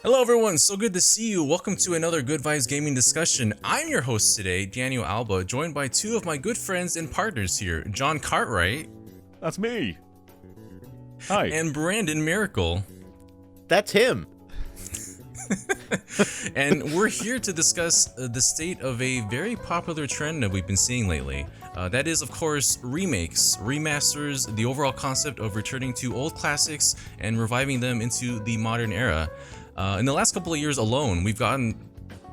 Hello everyone, so good to see you. Welcome to another Good Vibes Gaming discussion. I'm your host today, Daniel Alba, joined by two of my good friends and partners here, John Cartwright That's me. Hi. and Brandon Miracle. That's him. And we're here to discuss the state of a very popular trend that we've been seeing lately. That is, of course, remakes, remasters, the overall concept of returning to old classics and reviving them into the modern era. In the last couple of years alone, we've gotten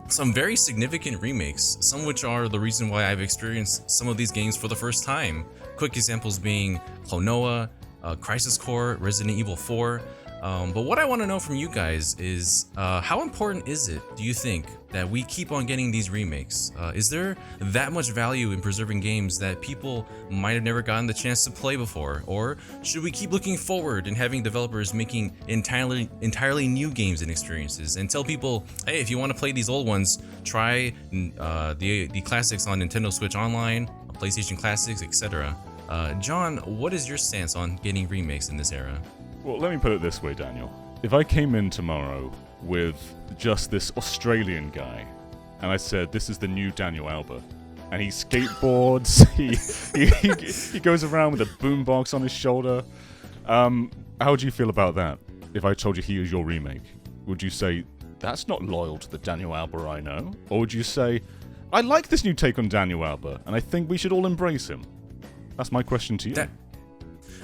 some very significant remakes, some which are the reason why I've experienced some of these games for the first time. Quick examples being Klonoa, Crisis Core, Resident Evil 4. But what I want to know from you guys is how important is it, do you think, that we keep on getting these remakes? Is there that much value in preserving games that people might have never gotten the chance to play before? Or should we keep looking forward and having developers making entirely new games and experiences and tell people, hey, if you want to play these old ones, try the classics on Nintendo Switch Online, PlayStation Classics, etc. John, what is your stance on getting remakes in this era? Well, let me put it this way, Daniel. If I came in tomorrow with just this Australian guy, and I said, this is the new Daniel Alba, and he skateboards, he goes around with a boombox on his shoulder, how would you feel about that if I told you he is your remake? Would you say, that's not loyal to the Daniel Alba I know? Or would you say, I like this new take on Daniel Alba, and I think we should all embrace him? That's my question to you.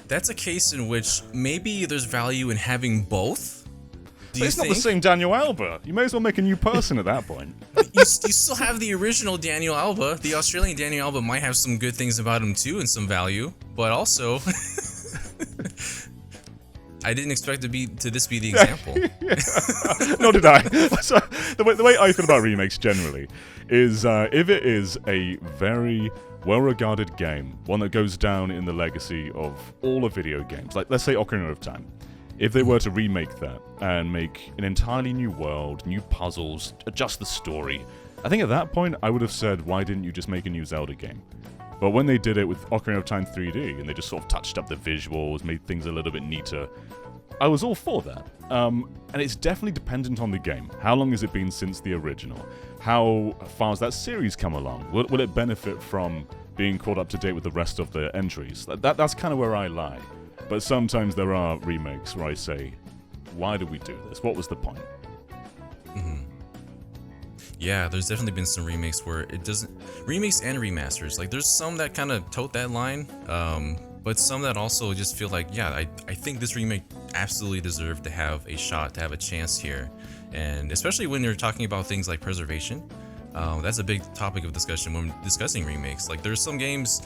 That's a case in which maybe there's value in having both. It's not the same Daniel Alba. You may as well make a new person at that point. You still have the original Daniel Alba. The Australian Daniel Alba might have some good things about him too and some value, but also I didn't expect this be the example. Nor did I. So, the way I feel about remakes generally is if it is a very well-regarded game, one that goes down in the legacy of all the video games, like let's say Ocarina of Time, if they were to remake that and make an entirely new world, new puzzles, adjust the story, I think at that point I would have said, why didn't you just make a new Zelda game? But when they did it with Ocarina of Time 3D and they just sort of touched up the visuals, made things a little bit neater, I was all for that. And it's definitely dependent on the game. How long has it been since the original? How far has that series come along? Will it benefit from being caught up to date with the rest of the entries? That's kind of where I lie. But sometimes there are remakes where I say, why did we do this? What was the point? Mm-hmm. Yeah, there's definitely been some remakes where it doesn't... Remakes and remasters. Like, there's some that kind of tote that line, but some that also just feel like, yeah, I think this remake absolutely deserved to have a shot, to have a chance here. And especially when you're talking about things like preservation, that's a big topic of discussion when discussing remakes. Like, there's some games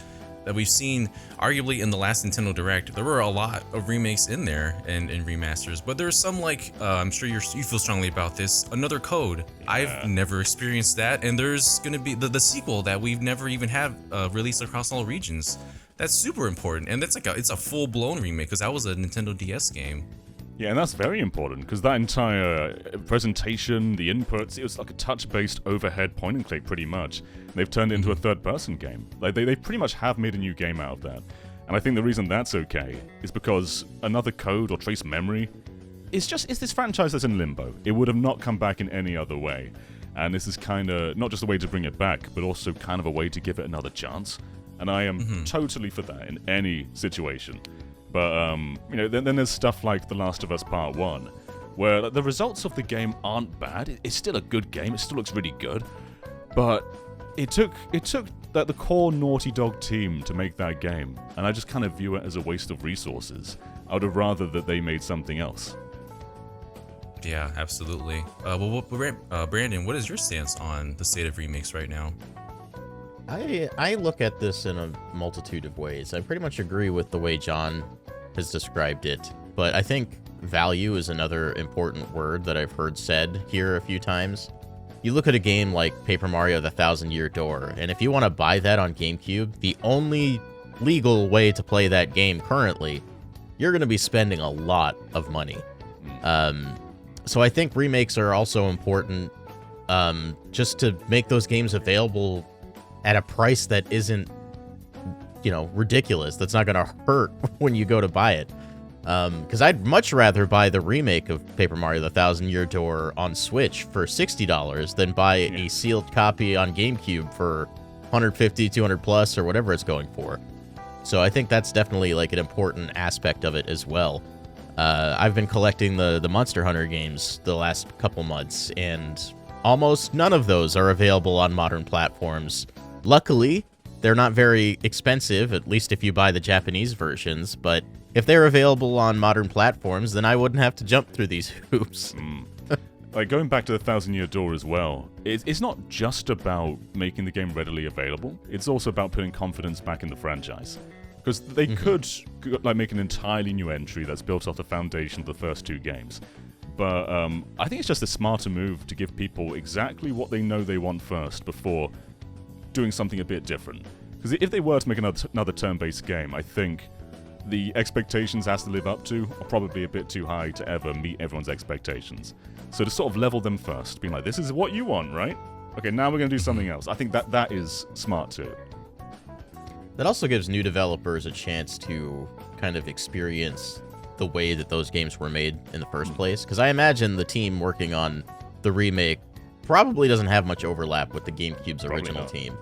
that we've seen, arguably in the last Nintendo Direct, there were a lot of remakes in there and remasters, but there's some like, I'm sure you feel strongly about this, Another Code. Yeah. I've never experienced that, and there's gonna be the sequel that we've never even had released across all regions. That's super important, and it's a full-blown remake, because that was a Nintendo DS game. Yeah, and that's very important, because that entire presentation, the inputs, it was like a touch-based overhead point-and-click, pretty much. They've turned it into a third-person game. Like, they pretty much have made a new game out of that. And I think the reason that's okay is because Another Code or Trace Memory is this franchise that's in limbo. It would have not come back in any other way. And this is kind of not just a way to bring it back, but also kind of a way to give it another chance. And I am totally for that in any situation. But, then there's stuff like The Last of Us Part 1, where the results of the game aren't bad. It's still a good game. It still looks really good. But it took the core Naughty Dog team to make that game, and I just kind of view it as a waste of resources. I would have rather that they made something else. Yeah, absolutely. Brandon, what is your stance on the state of remakes right now? I look at this in a multitude of ways. I pretty much agree with the way John has described it, but I think value is another important word that I've heard said here a few times. You look at a game like Paper Mario: The Thousand Year Door, and if you want to buy that on GameCube, the only legal way to play that game currently, you're going to be spending a lot of money. So I think remakes are also important, just to make those games available at a price that isn't, ridiculous. That's not going to hurt when you go to buy it. Because I'd much rather buy the remake of Paper Mario: The Thousand Year Door on Switch for $60 than buy a sealed copy on GameCube for 150, 200 plus, or whatever it's going for. So I think that's definitely like an important aspect of it as well. I've been collecting the Monster Hunter games the last couple months, and almost none of those are available on modern platforms. Luckily, they're not very expensive, at least if you buy the Japanese versions, but if they're available on modern platforms, then I wouldn't have to jump through these hoops. Like, going back to the Thousand Year Door as well, it's not just about making the game readily available, it's also about putting confidence back in the franchise. Because they could like make an entirely new entry that's built off the foundation of the first two games. But I think it's just a smarter move to give people exactly what they know they want first before doing something a bit different. Because if they were to make another turn-based game, I think the expectations it has to live up to are probably a bit too high to ever meet everyone's expectations. So to sort of level them first, being like, this is what you want, right? Okay, now we're going to do something else. I think that is smart too. That also gives new developers a chance to kind of experience the way that those games were made in the first place. Because I imagine the team working on the remake probably doesn't have much overlap with the GameCube's original team.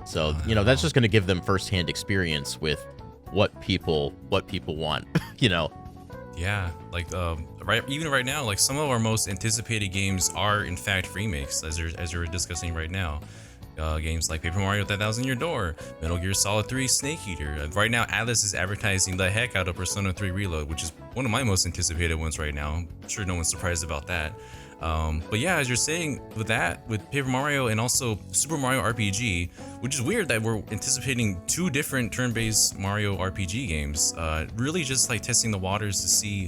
So, you know, that's just going to give them firsthand experience with what people want, you know. Yeah, like even right now, like some of our most anticipated games are in fact remakes, as you're discussing right now. Games like Paper Mario: The Thousand Year Door, Metal Gear Solid 3 Snake Eater. Right now, Atlas is advertising the heck out of Persona 3 Reload, which is one of my most anticipated ones right now. I'm sure no one's surprised about that. But yeah, as you're saying, with Paper Mario and also Super Mario RPG, which is weird that we're anticipating two different turn-based Mario RPG games, really just like testing the waters to see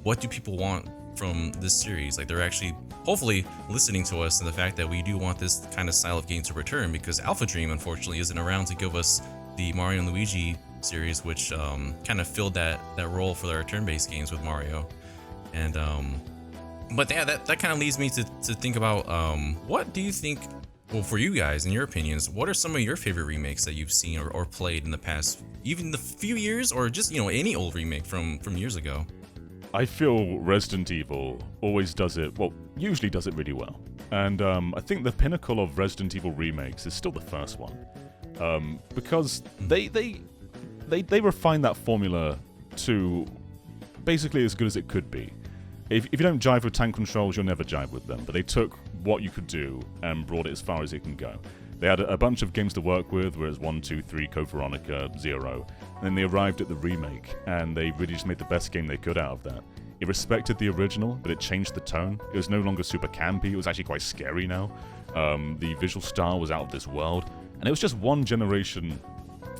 what do people want from this series. Like, they're actually hopefully listening to us and the fact that we do want this kind of style of game to return, because Alpha Dream unfortunately isn't around to give us the Mario and Luigi series, which kind of filled that role for our turn-based games with Mario. And but yeah, that kind of leads me to think about what do you think, well, for you guys, in your opinions, what are some of your favorite remakes that you've seen or played in the past, even the few years, or just, you know, any old remake from years ago? I feel Resident Evil always does it, well, usually does it really well. And I think the pinnacle of Resident Evil remakes is still the first one. Because they refine that formula to basically as good as it could be. If you don't jive with tank controls, you'll never jive with them. But they took what you could do and brought it as far as it can go. They had a bunch of games to work with, whereas 1, 2, 3, Code Veronica, 0. And then they arrived at the remake, and they really just made the best game they could out of that. It respected the original, but it changed the tone. It was no longer super campy, it was actually quite scary now. The visual style was out of this world, and it was just one generation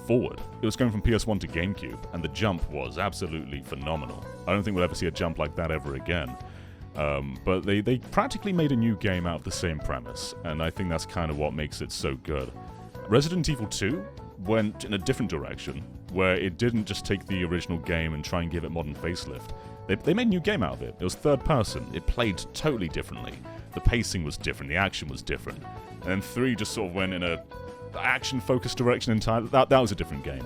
forward. It was going from PS1 to GameCube, and the jump was absolutely phenomenal. I don't think we'll ever see a jump like that ever again. But they practically made a new game out of the same premise, and I think that's kind of what makes it so good. Resident Evil 2 went in a different direction, where it didn't just take the original game and try and give it modern facelift. They made a new game out of it. It was third person. It played totally differently. The pacing was different. The action was different. And then 3 just sort of went in a action-focused direction entirely. That was a different game.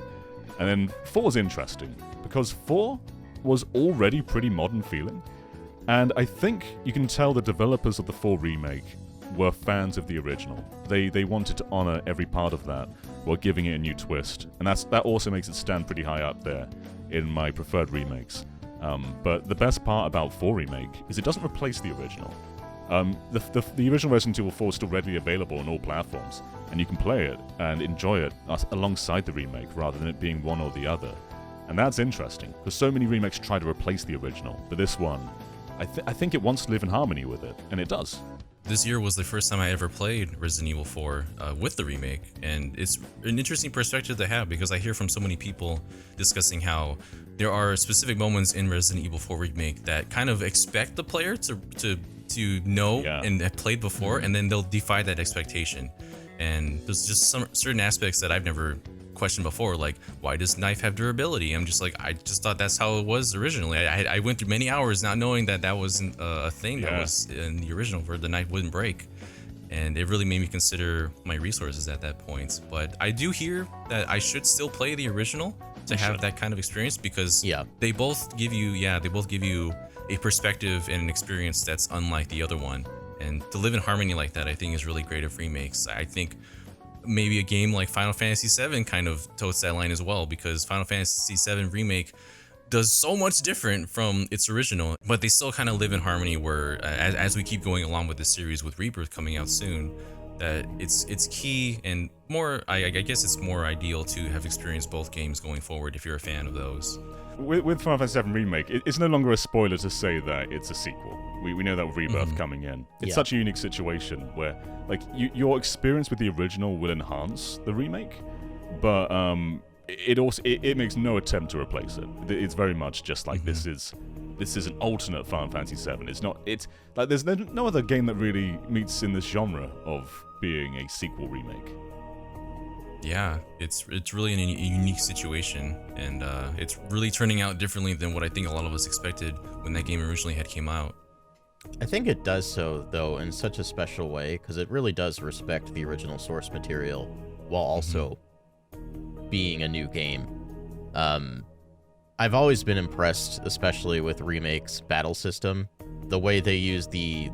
And then 4 was interesting, because 4 was already pretty modern feeling. And I think you can tell the developers of the 4 remake were fans of the original. They wanted to honor every part of that while giving it a new twist. And that also makes it stand pretty high up there in my preferred remakes. But the best part about 4 Remake is it doesn't replace the original. The original Resident Evil 4 is still readily available on all platforms, and you can play it and enjoy it alongside the remake rather than it being one or the other. And that's interesting, because so many remakes try to replace the original, but this one, I think it wants to live in harmony with it, and it does. This year was the first time I ever played Resident Evil 4 with the remake, and it's an interesting perspective to have, because I hear from so many people discussing how there are specific moments in Resident Evil 4 Remake that kind of expect the player to know and have played before, and then they'll defy that expectation. And there's just some certain aspects that I've never questioned before, like, why does knife have durability? I'm just like, I just thought that's how it was originally. I went through many hours not knowing that wasn't a thing that was in the original, where the knife wouldn't break. And it really made me consider my resources at that point. But I do hear that I should still play the original to have that kind of experience because they both give you a perspective and an experience that's unlike the other one. And to live in harmony like that, I think is really great of remakes. I think maybe a game like Final Fantasy VII kind of totes that line as well, because Final Fantasy VII Remake does so much different from its original, but they still kind of live in harmony where as we keep going along with the series with Rebirth coming out soon, that it's key and more, I guess it's more ideal to have experienced both games going forward if you're a fan of those. With Final Fantasy VII Remake, it's no longer a spoiler to say that it's a sequel. We know that with Rebirth coming in. It's such a unique situation where like your experience with the original will enhance the remake, but it makes no attempt to replace it. It's very much just like this is an alternate Final Fantasy VII. It's like there's no other game that really meets in this genre of being a sequel remake. Yeah, it's really a unique situation, and it's really turning out differently than what I think a lot of us expected when that game originally had came out. I think it does so, though, in such a special way, because it really does respect the original source material, while also being a new game. I've always been impressed, especially with Remake's battle system, the way they use the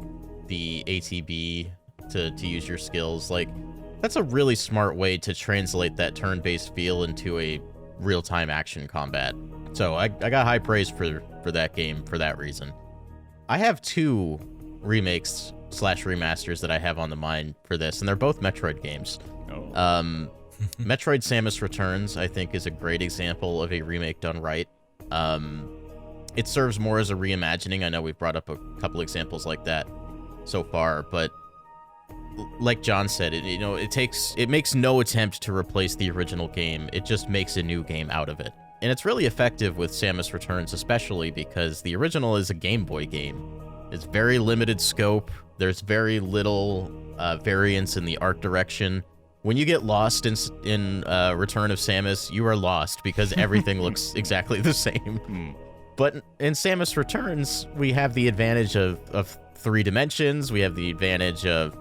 ATB to use your skills. Like, that's a really smart way to translate that turn-based feel into a real-time action combat. So I got high praise for that game for that reason. I have 2 remakes / remasters that I have on the mind for this, and they're both Metroid games. Metroid Samus Returns, I think, is a great example of a remake done right. It serves more as a reimagining. I know we've brought up a couple examples like that so far, but like John said, it makes no attempt to replace the original game. It just makes a new game out of it. And it's really effective with Samus Returns, especially because the original is a Game Boy game. It's very limited scope. There's very little variance in the art direction. When you get lost in Return of Samus, you are lost because everything looks exactly the same. But in Samus Returns, we have the advantage of 3 dimensions. We have the advantage of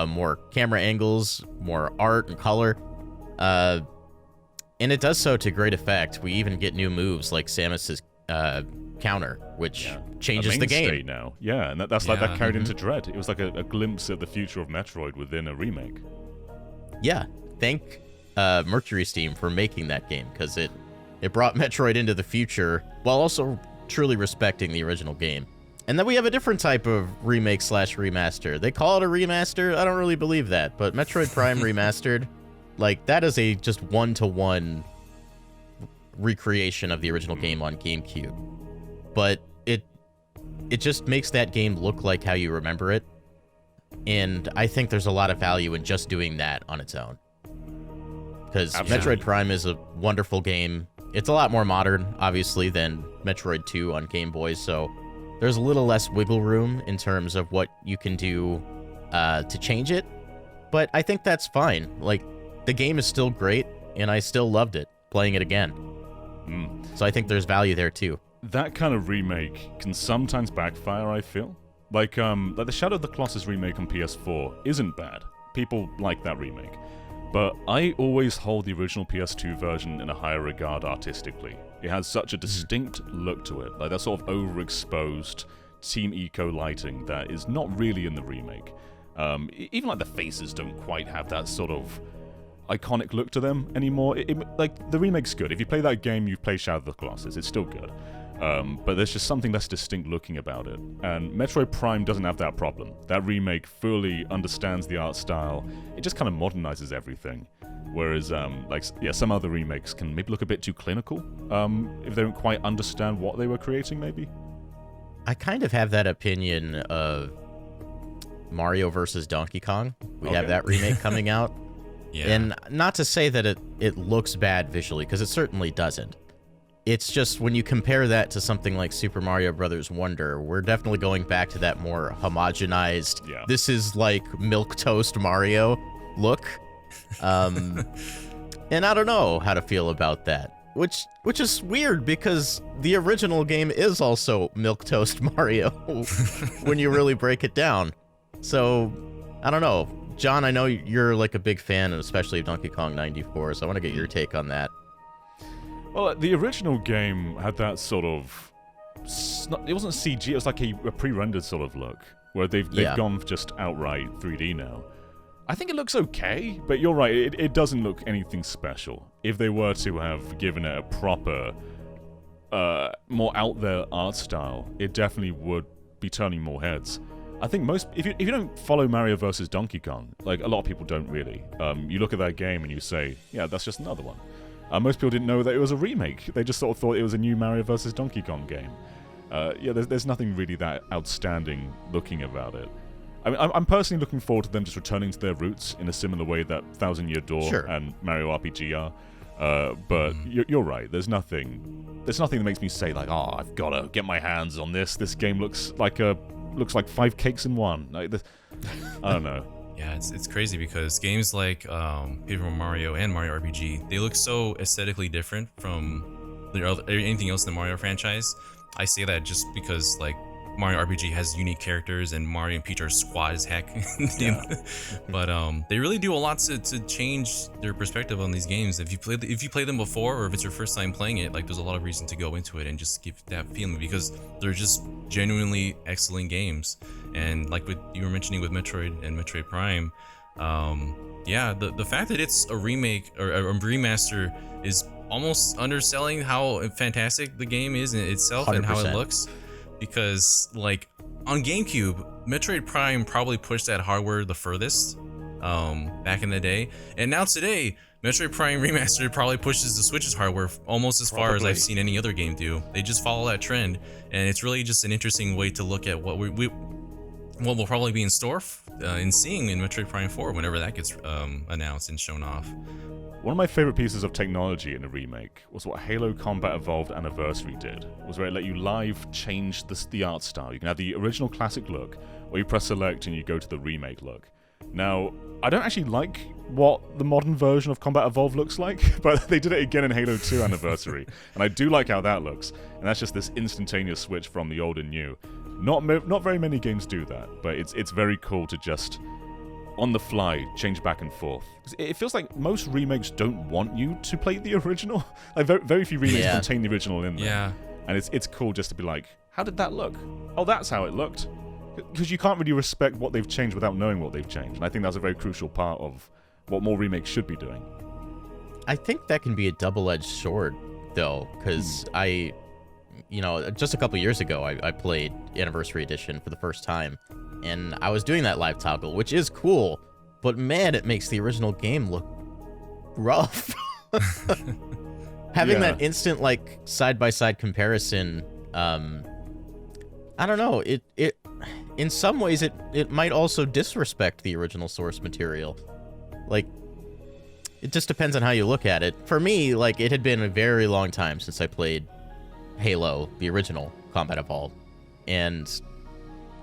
more camera angles, more art and color. And it does so to great effect. We even get new moves like Samus's counter, which changes the game. Now. Yeah, and that's like that carried into Dread. It was like a glimpse of the future of Metroid within a remake. Yeah, thank Mercury Steam for making that game, because it brought Metroid into the future while also truly respecting the original game. And then we have a different type of remake / remaster. They call it a remaster. I don't really believe that, but Metroid Prime Remastered, like, that is a just one-to-one recreation of the original game on GameCube. But it just makes that game look like how you remember it. And I think there's a lot of value in just doing that on its own. Because Metroid Prime is a wonderful game. It's a lot more modern, obviously, than Metroid 2 on Game Boy, so there's a little less wiggle room in terms of what you can do to change it. But I think that's fine. Like, the game is still great, and I still loved it, playing it again. So I think there's value there, too. That kind of remake can sometimes backfire, I feel. Like the Shadow of the Colossus remake on PS4 isn't bad. People like that remake. But I always hold the original PS2 version in a higher regard artistically. It has such a distinct look to it, like that sort of overexposed Team Eco lighting that is not really in the remake. Even like the faces don't quite have that sort of iconic look to them anymore. Like, the remake's good. If you play that game, you play Shadow of the Colossus, it's still good. But there's just something less distinct looking about it. And Metroid Prime doesn't have that problem. That remake fully understands the art style. It just kind of modernizes everything. Whereas, some other remakes can maybe look a bit too clinical, if they don't quite understand what they were creating, maybe. I kind of have that opinion of Mario vs. Donkey Kong. We have that remake coming out. And not to say that it looks bad visually, because it certainly doesn't. It's just when you compare that to something like Super Mario Bros. Wonder, we're definitely going back to that more homogenized, this is like milquetoast Mario look. And I don't know how to feel about that, which is weird because the original game is also milquetoast Mario when you really break it down. So, I don't know. John, I know you're like a big fan, especially of Donkey Kong 94, so I want to get your take on that. Well, the original game had that sort of... It wasn't CG, it was like a pre-rendered sort of look, where they've gone just outright 3D now. I think it looks okay, but you're right, it doesn't look anything special. If they were to have given it a proper, more out-there art style, it definitely would be turning more heads. I think if you don't follow Mario vs. Donkey Kong, like a lot of people don't really, you look at that game and you say, yeah, that's just another one. Most people didn't know that it was a remake. They just sort of thought it was a new Mario vs. Donkey Kong game. There's nothing really that outstanding looking about it. I mean, I'm personally looking forward to them just returning to their roots in a similar way that Thousand Year Door and Mario RPG are. But you're right. There's nothing that makes me say like, oh, I've got to get my hands on this. This game looks like 5 cakes in one. Like I don't know. Yeah, it's crazy because games like Paper Mario and Mario RPG, they look so aesthetically different from anything else in the Mario franchise. I say that just because like Mario RPG has unique characters and Mario and Peach are squat as heck. But they really do a lot to change their perspective on these games. If you play them before, or if it's your first time playing it, like there's a lot of reason to go into it and just give that feeling, because they're just genuinely excellent games. And like you were mentioning with Metroid and Metroid Prime, the fact that it's a remake or a remaster is almost underselling how fantastic the game is in itself 100%. And how it looks. Because like on GameCube, Metroid Prime probably pushed that hardware the furthest back in the day, and now today Metroid Prime Remastered probably pushes the Switch's hardware almost as far as I've seen any other game do. They just follow that trend, and it's really just an interesting way to look at what what will probably be in store in seeing in Metroid Prime 4 whenever that gets announced and shown off. One of my favorite pieces of technology in a remake was what Halo Combat Evolved Anniversary did, was where it let you live change the art style. You can have the original classic look, or you press select and you go to the remake look. Now, I don't actually like what the modern version of Combat Evolved looks like, but they did it again in Halo 2 Anniversary, and I do like how that looks, and that's just this instantaneous switch from the old and new. Not very many games do that, but it's very cool to just on the fly change back and forth. It feels like most remakes don't want you to play the original. Like very few remakes contain the original in there. Yeah. And it's cool just to be like, how did that look? Oh, that's how it looked. Because you can't really respect what they've changed without knowing what they've changed. And I think that's a very crucial part of what more remakes should be doing. I think that can be a double-edged sword, though, because just a couple years ago, I played Anniversary Edition for the first time. And I was doing that live toggle, which is cool, but man, it makes the original game look rough. Having that instant like side-by-side comparison, I don't know. It in some ways it might also disrespect the original source material. Like, it just depends on how you look at it. For me, like, it had been a very long time since I played Halo, the original Combat Evolved, and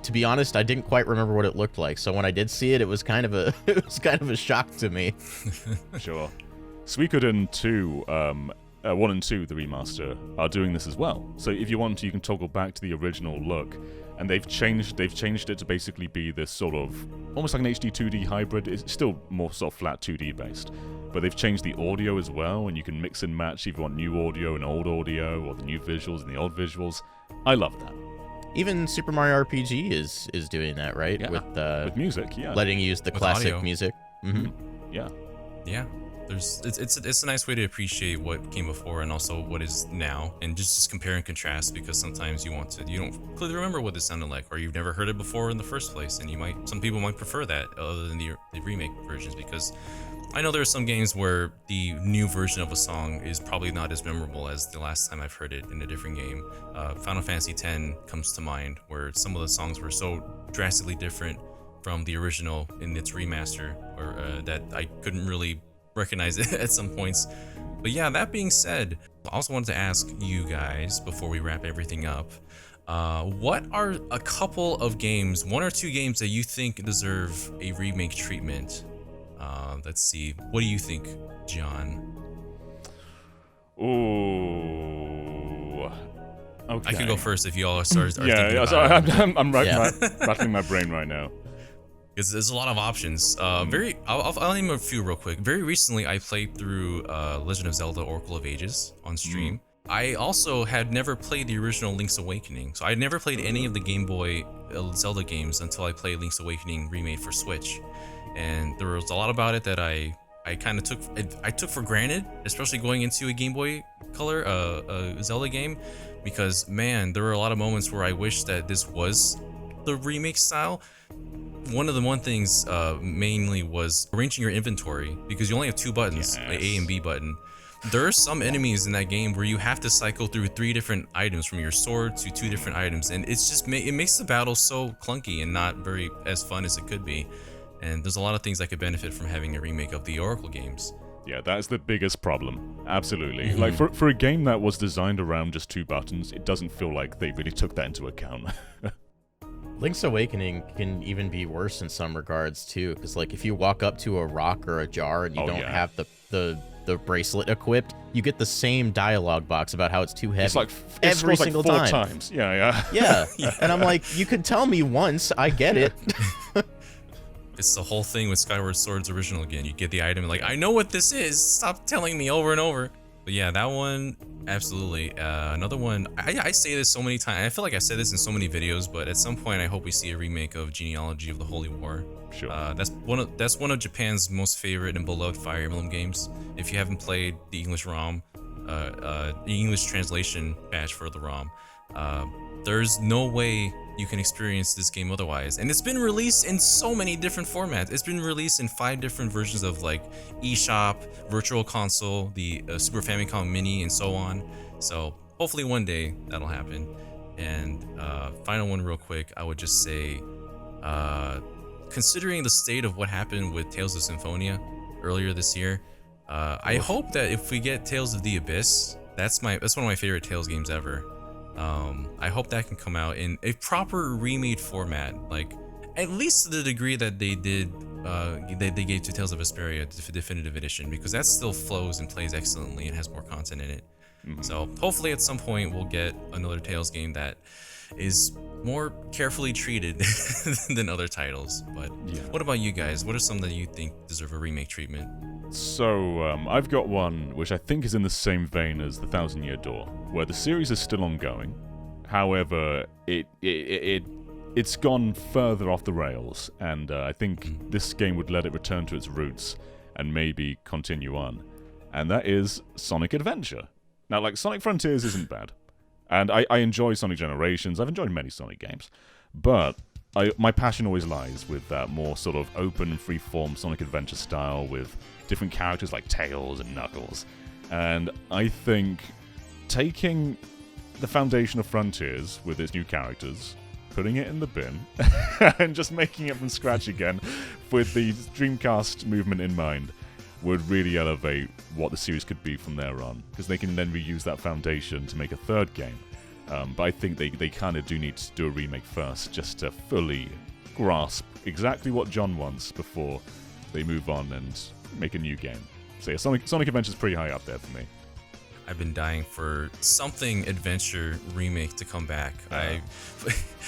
to be honest, I didn't quite remember what it looked like. So when I did see it, it was kind of a shock to me. Sure. Suikoden 2, 1 and 2, the remaster, are doing this as well. So if you want to, you can toggle back to the original look, and they've changed it to basically be this sort of almost like an HD 2D hybrid. It's still more sort of flat 2D based, but they've changed the audio as well, and you can mix and match if you want new audio and old audio, or the new visuals and the old visuals. I love that. Even Super Mario RPG is doing that, right? Yeah. With music, yeah. Letting you use the classic audio. music. Mm-hmm. Yeah. Yeah. It's a nice way to appreciate what came before and also what is now, and just compare and contrast, because sometimes you don't clearly remember what this sounded like, or you've never heard it before in the first place, and some people might prefer that other than the remake versions, because I know there are some games where the new version of a song is probably not as memorable as the last time I've heard it in a different game. Final Fantasy X comes to mind, where some of the songs were so drastically different from the original in its remaster, or that I couldn't really recognize it at some points. But yeah, that being said, I also wanted to ask you guys before we wrap everything up, what are a couple of games, 1 or 2 games that you think deserve a remake treatment? Let's see. What do you think, John? Ooh. Okay. I can go first if you all are thinking. I'm rattling my brain right now. Because there's a lot of options. I'll name a few real quick. Very recently, I played through Legend of Zelda: Oracle of Ages on stream. I also had never played the original Link's Awakening, so I had never played any of the Game Boy Zelda games until I played Link's Awakening remade for Switch, and there was a lot about it that I kind of took for granted, especially going into a Game Boy Color Zelda game, because man, there were a lot of moments where I wish that this was the remake style. One of the things mainly was arranging your inventory, because you only have two buttons, Yes. the A and B button. There are some enemies in that game where you have to cycle through 3 different items, from your sword to 2 different items, and it's just it makes the battle so clunky and not very as fun as it could be. And there's a lot of things that could benefit from having a remake of the Oracle games. Yeah, that is the biggest problem. Absolutely. Like, for a game that was designed around just 2 buttons, it doesn't feel like they really took that into account. Link's Awakening can even be worse in some regards too, because like if you walk up to a rock or a jar and you don't have the bracelet equipped, you get the same dialogue box about how it's too heavy. It's like every single like 4 time. times. Yeah. And I'm like, you could tell me once, I get it. It's the whole thing with Skyward Sword's original again. You get the item, like, I know what this is. Stop telling me over and over. But yeah, that one, absolutely. Another one, I say this so many times. I feel like I said this in so many videos, but at some point, I hope we see a remake of Genealogy of the Holy War. Sure. That's one of Japan's most favorite and beloved Fire Emblem games. If you haven't played the English ROM, the English translation patch for the ROM, there's no way you can experience this game otherwise. And it's been released in so many different formats. It's been released in 5 different versions of like eShop, Virtual Console, the Super Famicom Mini, and so on. So hopefully one day that'll happen. And final one real quick, I would just say, considering the state of what happened with Tales of Symphonia earlier this year, I hope that if we get Tales of the Abyss, that's one of my favorite Tales games ever. I hope that can come out in a proper remade format, like at least to the degree that they did. They gave to Tales of Vesperia Definitive Edition, because that still flows and plays excellently and has more content in it. So hopefully at some point we'll get another Tales game that is more carefully treated than other titles. But what about you guys? What are some that you think deserve a remake treatment? So, I've got one which I think is in the same vein as The Thousand Year Door, where the series is still ongoing. However, it's gone further off the rails, and I think this game would let it return to its roots and maybe continue on. And that is Sonic Adventure. Now, like, Sonic Frontiers isn't bad, and I enjoy Sonic Generations. I've enjoyed many Sonic games, but my passion always lies with that more sort of open, free-form Sonic Adventure style with different characters like Tails and Knuckles. And I think taking the foundation of Frontiers with its new characters, putting it in the bin, and just making it from scratch again with the Dreamcast movement in mind would really elevate what the series could be from there on, because they can then reuse that foundation to make a third game. But I think they kind of do need to do a remake first, just to fully grasp exactly what John wants before they move on and make a new game. So yeah, Sonic Adventure is pretty high up there for me. I've been dying for something adventure remake to come back.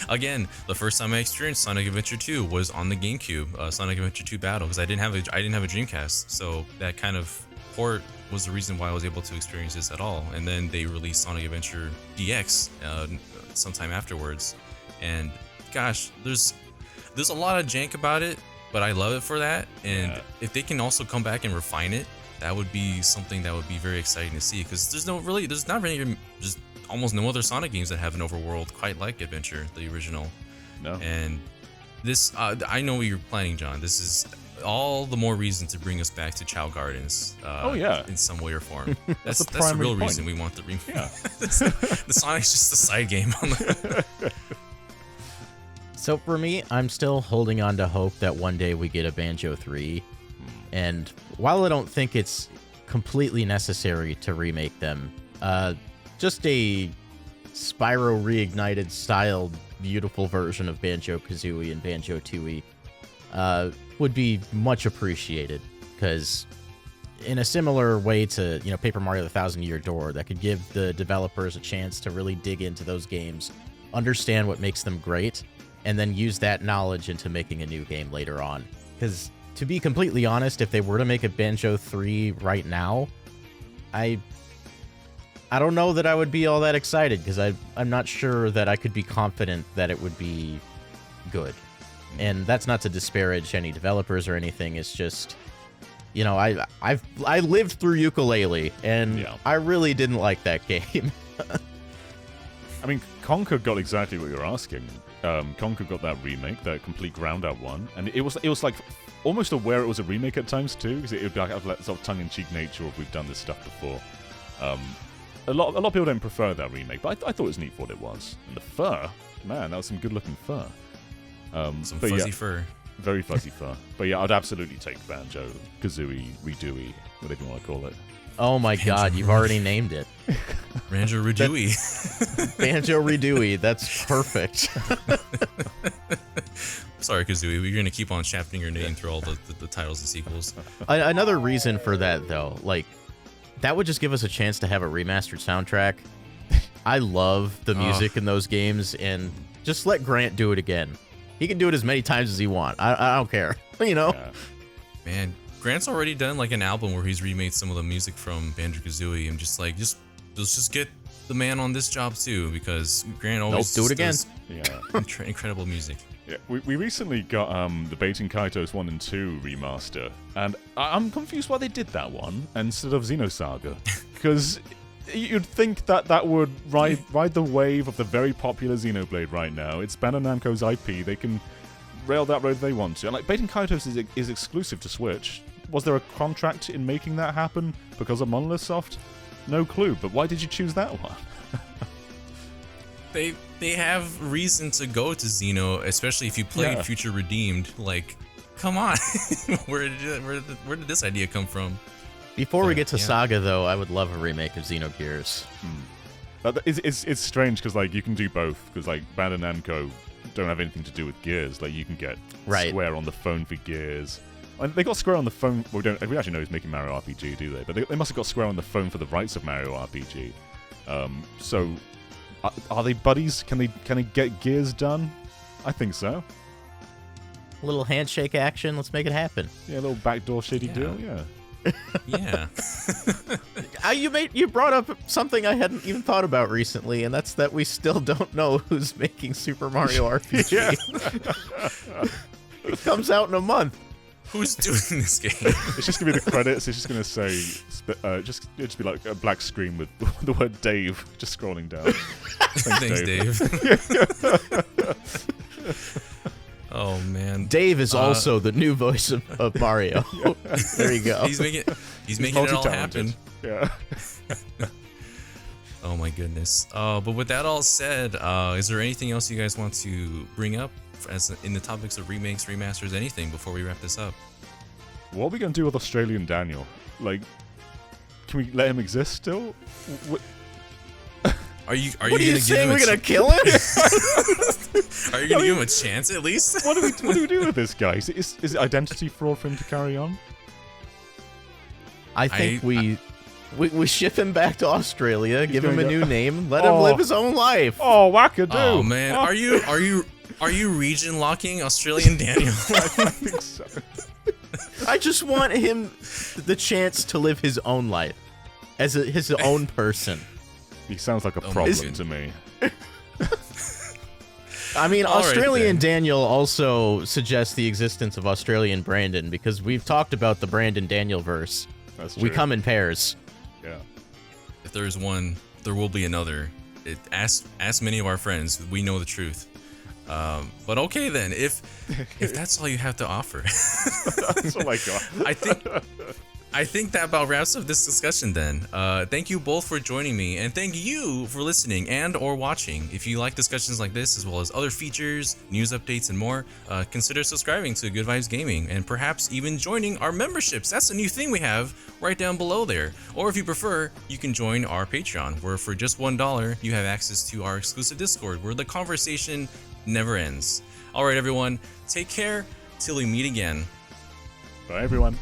Again, the first time I experienced Sonic Adventure 2 was on the GameCube, Sonic Adventure 2 Battle, because I didn't have a Dreamcast, so that kind of port was the reason why I was able to experience this at all. And then they released Sonic Adventure DX sometime afterwards, and gosh, there's a lot of jank about it, but I love it for that. And if they can also come back and refine it, that would be something that would be very exciting to see, because there's almost no other Sonic games that have an overworld quite like Adventure, the original. No. And this, I know what you're planning, John. This is all the more reason to bring us back to Chow Gardens. In some way or form. That's the real reason we want the remake. Yeah. The Sonic's just a side game. So for me, I'm still holding on to hope that one day we get a Banjo 3. And while I don't think it's completely necessary to remake them, just a Spyro Reignited styled beautiful version of Banjo-Kazooie and Banjo-Tooie would be much appreciated, because in a similar way to, Paper Mario The Thousand Year Door, that could give the developers a chance to really dig into those games, understand what makes them great, and then use that knowledge into making a new game later on. Because to be completely honest, if they were to make a Banjo 3 right now, I don't know that I would be all that excited, because I'm not sure that I could be confident that it would be good. And that's not to disparage any developers or anything. It's just, you know, I lived through Yooka-Laylee, and I really didn't like that game. I mean, Conker got exactly what you're asking. Conker got that remake, that complete ground-out one, and it was like almost aware it was a remake at times too, because it would have that sort of tongue-in-cheek nature of we've done this stuff before. A lot of people don't prefer that remake, but I thought it was neat for what it was. And the fur, man, that was some good-looking fur. Some fuzzy fur. Very fuzzy fur. But yeah, I'd absolutely take Banjo, Kazooie, Redooey, whatever you want to call it. Oh my god, you've already named it. Banjo Redooey. Banjo Redooey, that's perfect. Sorry, Kazooie, we're going to keep on shafting your name through all the titles and sequels. Another reason for that, though, like, that would just give us a chance to have a remastered soundtrack. I love the music in those games, and just let Grant do it again. He can do it as many times as he wants. I don't care, you know? Yeah. Man, Grant's already done like an album where he's remade some of the music from Banjo-Kazooie, and just like, let's just get the man on this job too, because Grant always do it again. does incredible music. Yeah, we recently got the Baten Kaitos 1 and 2 remaster, and I'm confused why they did that one instead of Xenosaga, because you'd think that would ride the wave of the very popular Xenoblade right now. It's Bandai Namco's IP; they can rail that road if they want to. And like Baten Kaitos is exclusive to Switch. Was there a contract in making that happen because of Monolith Soft? No clue. But why did you choose that one? They have reason to go to Xeno, especially if you played Future Redeemed. Like, come on, where did this idea come from? Before we get to Saga, though, I would love a remake of Xenogears. It's strange because like you can do both, because like Bandai Namco don't have anything to do with Gears. Like you can get Square on the phone for Gears. And they got Square on the phone. We actually know who's making Mario RPG, do they? But they must have got Square on the phone for the rights of Mario RPG. So are they buddies? Can they get Gears done? I think so. A little handshake action. Let's make it happen. Yeah, a little backdoor shady deal. Yeah. Yeah. You brought up something I hadn't even thought about recently, and that's that we still don't know who's making Super Mario RPG. It comes out in a month. Who's doing this game? It's just gonna be the credits. It's just gonna say, just be like a black screen with the word Dave just scrolling down. Thanks, Dave. Oh man, Dave is also the new voice of Mario. There you go. He's making it all happen. Yeah. Oh my goodness. But with that all said, is there anything else you guys want to bring up as in the topics of remakes, remasters, anything before we wrap this up? What are we gonna do with Australian Daniel? Like, can we let him exist still? Are you what are you saying? We're gonna kill him? Are you gonna give him a chance at least? What do we do with this guy? Is it identity fraud for him to carry on? I think we ship him back to Australia, give him a new name, let him live his own life. Oh, wackadoo! Oh man, are you region locking Australian Daniel? I think so. I just want him the chance to live his own life as his own person. He sounds like a problem to me. I mean, All Australian right, Daniel also suggests the existence of Australian Brandon, because we've talked about the Brandon Daniel verse. That's true. We come in pairs. Yeah. If there's one, there will be another. Ask many of our friends. We know the truth. But okay then, if that's all you have to offer. That's all I got. I think that about wraps up this discussion then. Thank you both for joining me, and thank you for listening and or watching. If you like discussions like this, as well as other features, news updates, and more, consider subscribing to Good Vibes Gaming, and perhaps even joining our memberships. That's a new thing we have right down below there. Or if you prefer, you can join our Patreon, where for just $1, you have access to our exclusive Discord, where the conversation never ends. All right, everyone, take care till we meet again. Bye, everyone.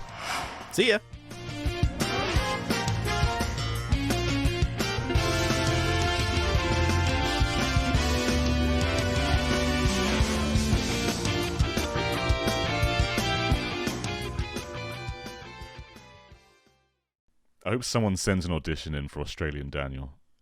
See ya. I hope someone sends an audition in for Australian Daniel.